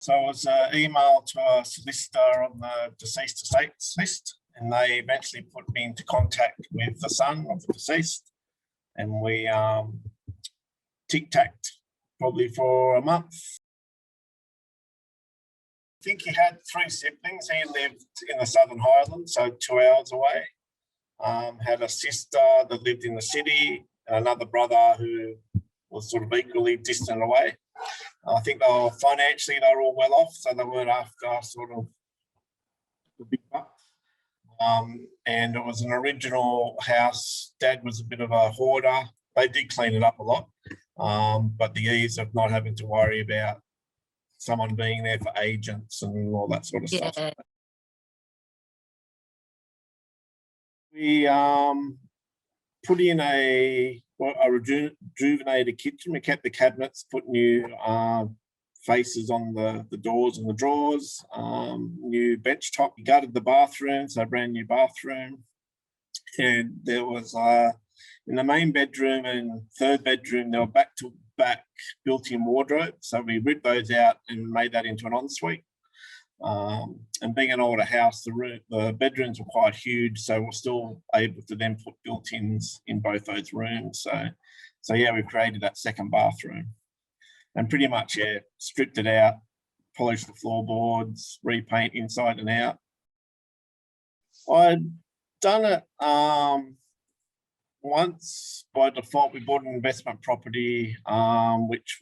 So it was an email to a solicitor on the deceased estates list, and they eventually put me into contact with the son of the deceased, and we tic-tacked probably for a month. I think he had 3 siblings. He lived in the Southern Highlands, so 2 hours away. Had a sister that lived in the city, and another brother who was sort of equally distant away. I think they were financially, they were all well off, so they weren't after sort of the big bucks. And it was an original house. Dad was a bit of a hoarder. They did clean it up a lot, but the ease of not having to worry about someone being there for agents and all that sort of stuff. We put in a rejuvenated kitchen. We kept the cabinets, put new faces on the doors and the drawers, new bench top. We gutted the bathroom, so a brand new bathroom. And there was, in the main bedroom and third bedroom, there were back-to-back built-in wardrobes. So we ripped those out and made that into an ensuite. And being an older house, the bedrooms were quite huge, so we're still able to then put built-ins in both those rooms. So yeah, we created that second bathroom, and pretty much stripped it out, polished the floorboards, repaint inside and out. I'd done it once by default. We bought an investment property, which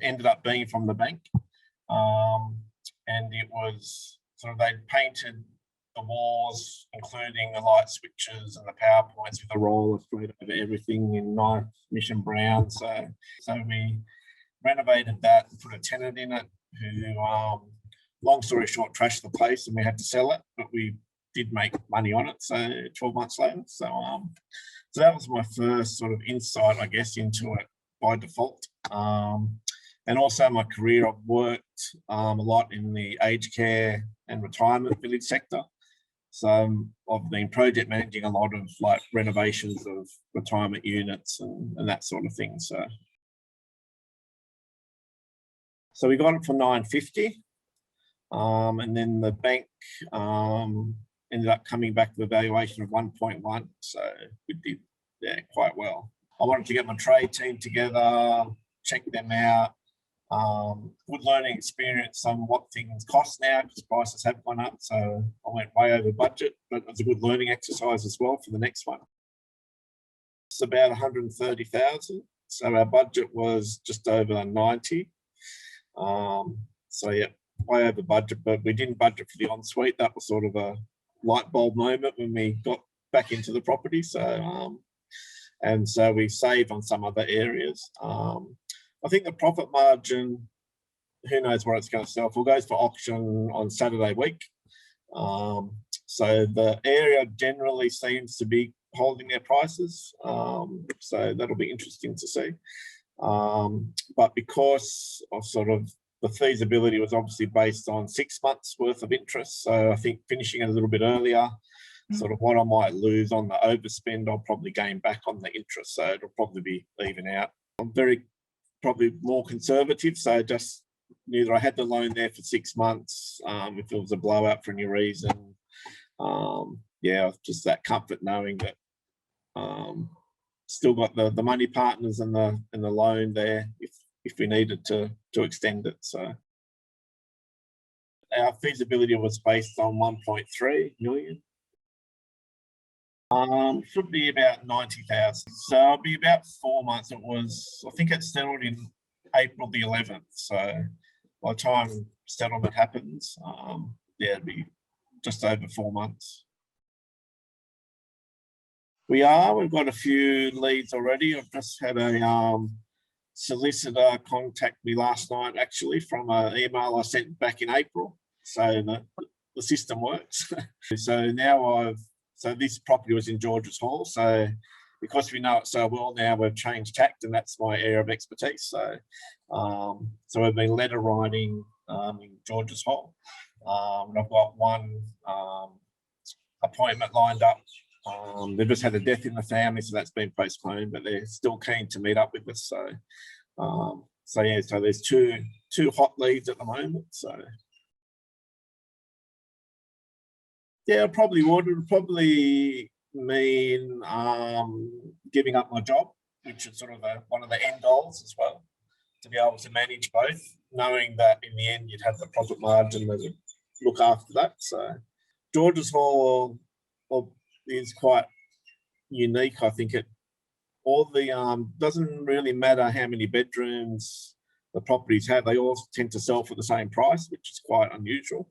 ended up being from the bank. And it was sort of, they'd painted the walls, including the light switches and the power points with a roller straight over everything in nice mission brown. So we renovated that and put a tenant in it who, long story short, trashed the place, and we had to sell it, but we did make money on it. So 12 months later. So that was my first sort of insight, I guess, into it by default. And also my career, I've worked a lot in the aged care and retirement village sector. So I've been project managing a lot of like renovations of retirement units and that sort of thing. So we got it for $950, and then the bank ended up coming back with a valuation of 1.1. So we did quite well. I wanted to get my trade team together, check them out. Good learning experience on what things cost now, because prices have gone up. So I went way over budget, but it was a good learning exercise as well for the next one. It's about 130,000. So our budget was just over 90. So yeah, way over budget, but we didn't budget for the ensuite. That was sort of a light bulb moment when we got back into the property. So and so we saved on some other areas. I think the profit margin, who knows where it's going to sell for, goes for auction on Saturday week. So the area generally seems to be holding their prices. So that'll be interesting to see. But because of sort of the feasibility was obviously based on 6 months worth of interest. So I think finishing it a little bit earlier, sort of what I might lose on the overspend, I'll probably gain back on the interest. So it'll probably be even out. I'm probably more conservative, so just knew that I had the loan there for 6 months. If it was a blowout for any reason, yeah, just that comfort knowing that still got the money partners and the loan there if we needed to extend it. So our feasibility was based on 1.3 million. Should be about 90,000. So it'll be about 4 months. I think it settled in April the 11th. So by the time settlement happens, yeah, it'll be just over 4 months. We've got a few leads already. I've just had a solicitor contact me last night, actually, from an email I sent back in April. So the system works. So now so this property was in Georges Hall. So because we know it so well now, we've changed tact, and that's my area of expertise. So so we've been letter writing in Georges Hall. And I've got one appointment lined up. They've just had a death in the family, so that's been postponed, but they're still keen to meet up with us. So So yeah, so there's two hot leads at the moment. So yeah, I probably would. It would probably mean giving up my job, which is sort of one of the end goals as well, to be able to manage both, knowing that in the end you'd have the profit margin that would look after that. So George's Hall is quite unique. I think it doesn't really matter how many bedrooms the properties have. They all tend to sell for the same price, which is quite unusual.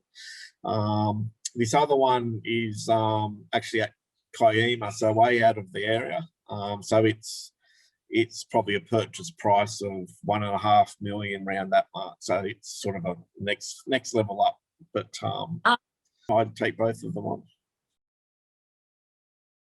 This other one is actually at Kiama, so way out of the area. So it's probably a purchase price of 1.5 million around that mark. So it's sort of a next level up. But I'd take both of them on.